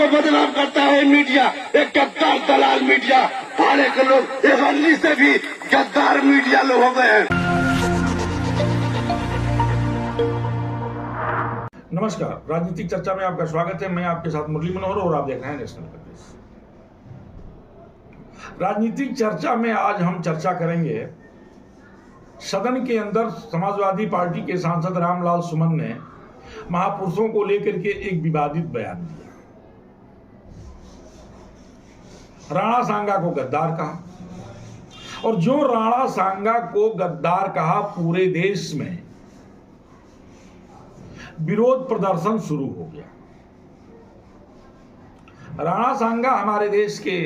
बदनाम करता है मीडिया, एक गद्दार दलाल मीडिया, भाड़े के लोग इस अल्ली से भी गद्दार मीडिया लोग हो गए हैं। नमस्कार, राजनीतिक चर्चा में आपका स्वागत है। मैं आपके साथ मुरली मनोहर और आप देख रहे हैं नेशनल पब्लिक। राजनीतिक चर्चा में आज हम चर्चा करेंगे, सदन के अंदर समाजवादी पार्टी के सांसद रामलाल सुमन ने महापुरुषों को लेकर के एक विवादित बयान दिया। राणा सांगा को गद्दार कहा और जो राणा सांगा को गद्दार कहा, पूरे देश में विरोध प्रदर्शन शुरू हो गया। राणा सांगा हमारे देश के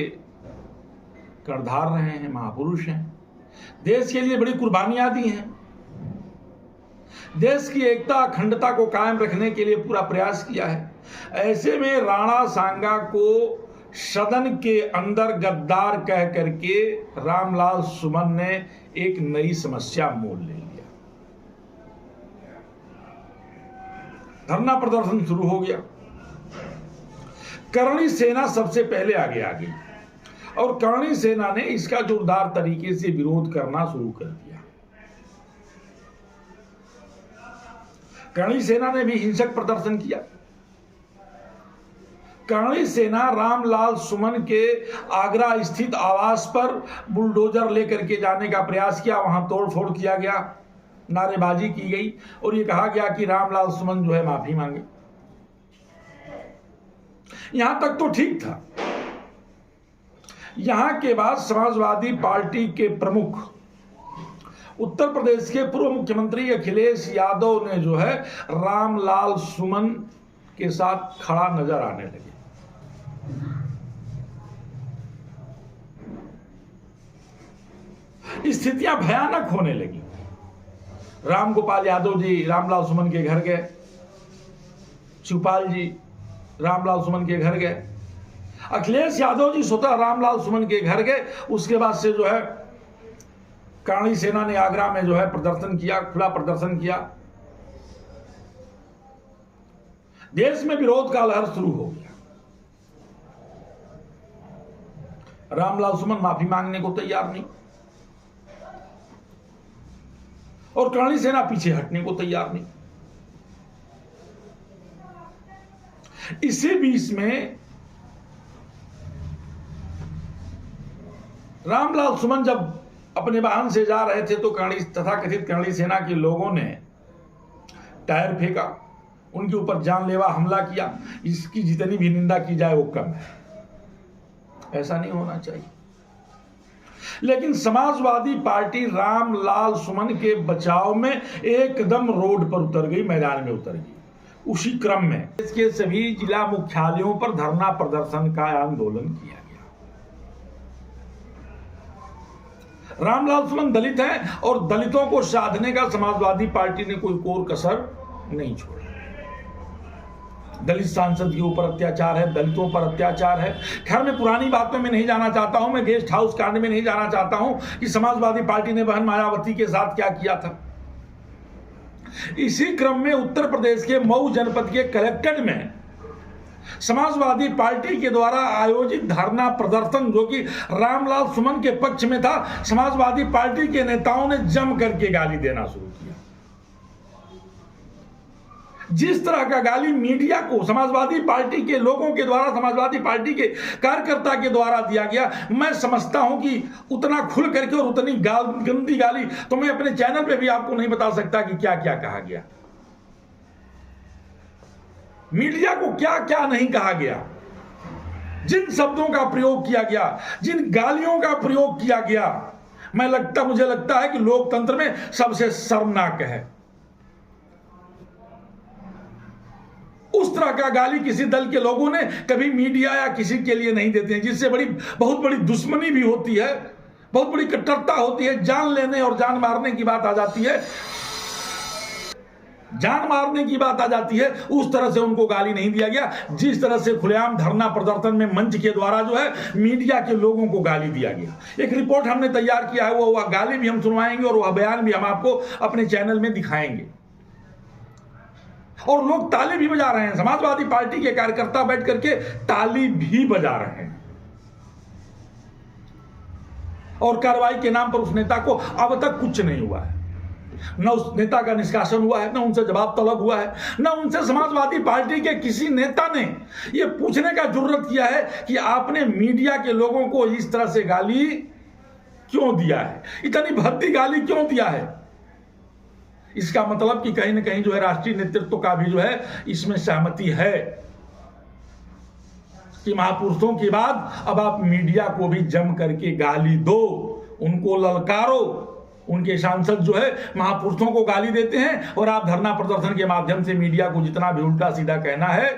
कर्णधार रहे हैं, महापुरुष हैं, देश के लिए बड़ी कुर्बानियां दी हैं, देश की एकता अखंडता को कायम रखने के लिए पूरा प्रयास किया है। ऐसे में राणा सांगा को सदन के अंदर गद्दार कह करके रामलाल सुमन ने एक नई समस्या मोल ले लिया। धरना प्रदर्शन शुरू हो गया। करणी सेना सबसे पहले आगे आ गई और करणी सेना ने इसका जोरदार तरीके से विरोध करना शुरू कर दिया। करणी सेना ने भी हिंसक प्रदर्शन किया। करणी सेना रामलाल सुमन के आगरा स्थित आवास पर बुलडोजर लेकर के जाने का प्रयास किया। वहां तोड़फोड़ किया गया, नारेबाजी की गई और यह कहा गया कि रामलाल सुमन जो है माफी मांगे। यहां तक तो ठीक था। यहां के बाद समाजवादी पार्टी के प्रमुख, उत्तर प्रदेश के पूर्व मुख्यमंत्री अखिलेश यादव ने जो है रामलाल सुमन के साथ खड़ा नजर आने लगे। स्थितियां भयानक होने लगी। रामगोपाल यादव जी रामलाल सुमन के घर गए, शिवपाल जी रामलाल सुमन के घर गए, अखिलेश यादव जी स्वतः रामलाल सुमन के घर गए। उसके बाद से जो है करणी सेना ने आगरा में जो है प्रदर्शन किया, खुला प्रदर्शन किया। देश में विरोध का लहर शुरू हो गया। रामलाल सुमन माफी मांगने को तैयार नहीं और करणी सेना पीछे हटने को तैयार नहीं। इसी बीच में रामलाल सुमन जब अपने वाहन से जा रहे थे तो तथाकथित करणी सेना के लोगों ने टायर फेंका, उनके ऊपर जानलेवा हमला किया। इसकी जितनी भी निंदा की जाए वो कम है, ऐसा नहीं होना चाहिए। लेकिन समाजवादी पार्टी रामलाल सुमन के बचाव में एकदम रोड पर उतर गई, मैदान में उतर गई। उसी क्रम में इसके सभी जिला मुख्यालयों पर धरना प्रदर्शन का आंदोलन किया गया। रामलाल सुमन दलित हैं और दलितों को साधने का समाजवादी पार्टी ने कोई कोर कसर नहीं छोड़ा। दलित सांसद के ऊपर अत्याचार है, दलितों पर अत्याचार है। खैर, मैं पुरानी बातों में नहीं जाना चाहता हूं, मैं गेस्ट हाउस कांड में नहीं जाना चाहता हूं कि समाजवादी पार्टी ने बहन मायावती के साथ क्या किया था। इसी क्रम में उत्तर प्रदेश के मऊ जनपद के कलेक्टेड में समाजवादी पार्टी के द्वारा आयोजित धरना प्रदर्शन, जो कि रामलाल सुमन के पक्ष में था, समाजवादी पार्टी के नेताओं ने जम करके गाली देना शुरू किया। जिस तरह का गाली मीडिया को समाजवादी पार्टी के लोगों के द्वारा, समाजवादी पार्टी के कार्यकर्ता के द्वारा दिया गया, मैं समझता हूं कि उतना खुल करके और उतनी गंदी गाली तो मैं अपने चैनल पे भी आपको नहीं बता सकता कि क्या क्या कहा गया। मीडिया को क्या क्या नहीं कहा गया, जिन शब्दों का प्रयोग किया गया, जिन गालियों का प्रयोग किया गया, मुझे लगता है कि लोकतंत्र में सबसे शर्मनाक है। उस तरह का गाली किसी दल के लोगों ने कभी मीडिया या किसी के लिए नहीं देते हैं, जिससे बहुत बड़ी दुश्मनी भी होती है, बहुत बड़ी कट्टरता होती है। जान लेने और जान मारने की बात आ जाती है, जान मारने की बात आ जाती है। उस तरह से उनको गाली नहीं दिया गया, जिस तरह से खुलेआम धरना प्रदर्शन में मंच के द्वारा जो है मीडिया के लोगों को गाली दिया गया। एक रिपोर्ट हमने तैयार किया है, वह गाली भी हम सुनवाएंगे और वह बयान भी हम आपको अपने चैनल में दिखाएंगे। और लोग ताली भी बजा रहे हैं। समाजवादी पार्टी के कार्यकर्ता बैठ करके ताली भी बजा रहे हैं और कार्रवाई के नाम पर उस नेता को अब तक कुछ नहीं हुआ है। न उस नेता का निष्कासन हुआ है, न उनसे जवाब तलब हुआ है, न उनसे समाजवादी पार्टी के किसी नेता ने यह पूछने का जुर्रत किया है कि आपने मीडिया के लोगों को इस तरह से गाली क्यों दिया है, इतनी भद्दी गाली क्यों दिया है। इसका मतलब कि कहीं ना कहीं जो है राष्ट्रीय नेतृत्व का भी जो है इसमें सहमति है कि महापुरुषों के बाद अब आप मीडिया को भी जम करके गाली दो, उनको ललकारो। उनके सांसद जो है महापुरुषों को गाली देते हैं और आप धरना प्रदर्शन के माध्यम से मीडिया को जितना भी उल्टा सीधा कहना है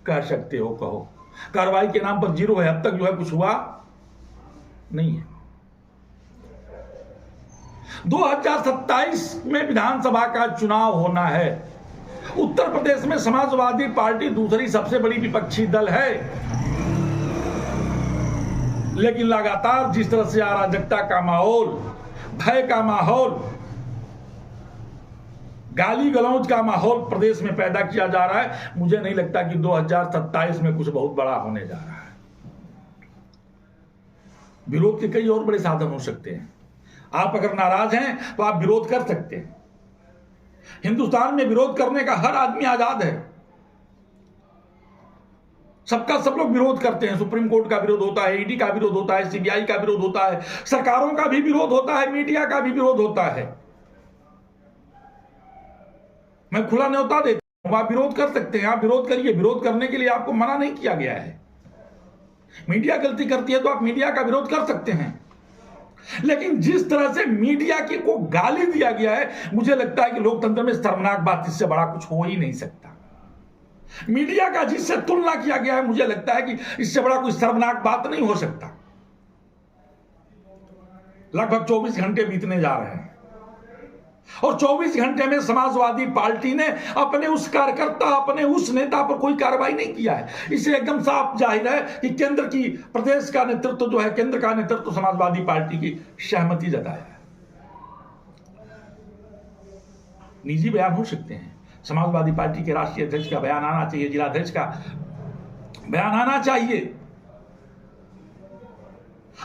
कह सकते हो, कहो। कार्रवाई के नाम पर जीरो है, अब तक जो है कुछ हुआ नहीं है। 2027 में विधानसभा का चुनाव होना है। उत्तर प्रदेश में समाजवादी पार्टी दूसरी सबसे बड़ी विपक्षी दल है, लेकिन लगातार जिस तरह से अराजकता का माहौल, भय का माहौल, गाली गलौज का माहौल प्रदेश में पैदा किया जा रहा है, मुझे नहीं लगता कि 2027 में कुछ बहुत बड़ा होने जा रहा है। विरोध के कई और बड़े साधन हो सकते हैं। आप अगर नाराज हैं तो आप विरोध कर सकते हैं। हिंदुस्तान में विरोध करने का हर आदमी आजाद है, सबका सब लोग विरोध करते हैं। सुप्रीम कोर्ट का विरोध होता है, ईडी का विरोध होता है, सीबीआई का विरोध होता है, सरकारों का भी विरोध होता है, मीडिया का भी विरोध होता है। मैं खुला न्योता देता हूं, आप विरोध कर सकते हैं, आप विरोध करिए। विरोध करने के लिए आपको मना नहीं किया गया है। मीडिया गलती करती है तो आप मीडिया का विरोध कर सकते हैं, लेकिन जिस तरह से मीडिया की को गाली दिया गया है, मुझे लगता है कि लोकतंत्र में शर्मनाक बात इससे बड़ा कुछ हो ही नहीं सकता। मीडिया का जिससे तुलना किया गया है, मुझे लगता है कि इससे बड़ा कोई शर्मनाक बात नहीं हो सकता। लगभग 24 घंटे बीतने जा रहे हैं और 24 घंटे में समाजवादी पार्टी ने अपने उस कार्यकर्ता, अपने उस नेता पर कोई कार्रवाई नहीं किया है। इससे एकदम साफ जाहिर है कि केंद्र की, प्रदेश का नेतृत्व जो है, केंद्र का नेतृत्व समाजवादी पार्टी की सहमति जताया है। निजी बयान हो सकते हैं, समाजवादी पार्टी के राष्ट्रीय अध्यक्ष का बयान आना चाहिए, जिलाध्यक्ष का बयान आना चाहिए।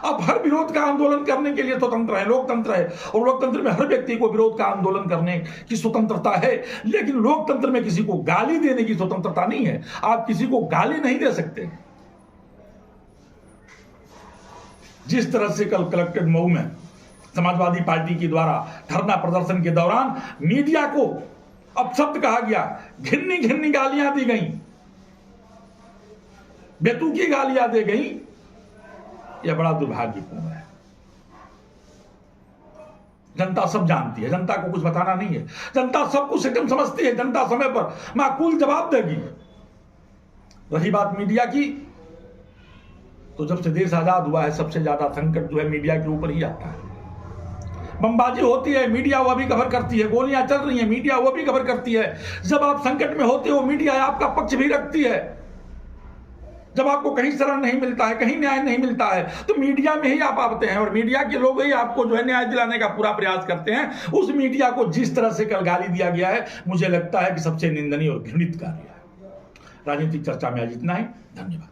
अब हर विरोध का आंदोलन करने के लिए स्वतंत्र है, लोकतंत्र है, और लोकतंत्र में हर व्यक्ति को विरोध का आंदोलन करने की स्वतंत्रता है। लेकिन लोकतंत्र में किसी को गाली देने की स्वतंत्रता नहीं है। आप किसी को गाली नहीं दे सकते। जिस तरह से कल कलेक्टेड मऊ में समाजवादी पार्टी के द्वारा धरना प्रदर्शन के दौरान मीडिया को अपशब्द कहा गया, घिन्नी घिन्नी गालियां दी गई, बेतुकी गालियां दी गई, यह बड़ा दुर्भाग्यपूर्ण है। जनता सब जानती है, जनता को कुछ बताना नहीं है, जनता सब कुछ एकदम समझती है, जनता समय पर माकूल जवाब देगी। रही बात मीडिया की, तो जब से देश आजाद हुआ है सबसे ज्यादा संकट जो है मीडिया के ऊपर ही आता है। बमबाजी होती है, मीडिया वो भी कवर करती है, गोलियां चल रही हैं, मीडिया वो भी कवर करती है। जब आप संकट में होते हो, मीडिया आपका पक्ष भी रखती है। जब आपको कहीं शरण नहीं मिलता है, कहीं न्याय नहीं मिलता है, तो मीडिया में ही आप आते हैं और मीडिया के लोग ही आपको जो है न्याय दिलाने का पूरा प्रयास करते हैं। उस मीडिया को जिस तरह से कल गाली दिया गया है, मुझे लगता है कि सबसे निंदनीय और घृणित कार्य है। राजनीतिक चर्चा में आज इतना ही। धन्यवाद।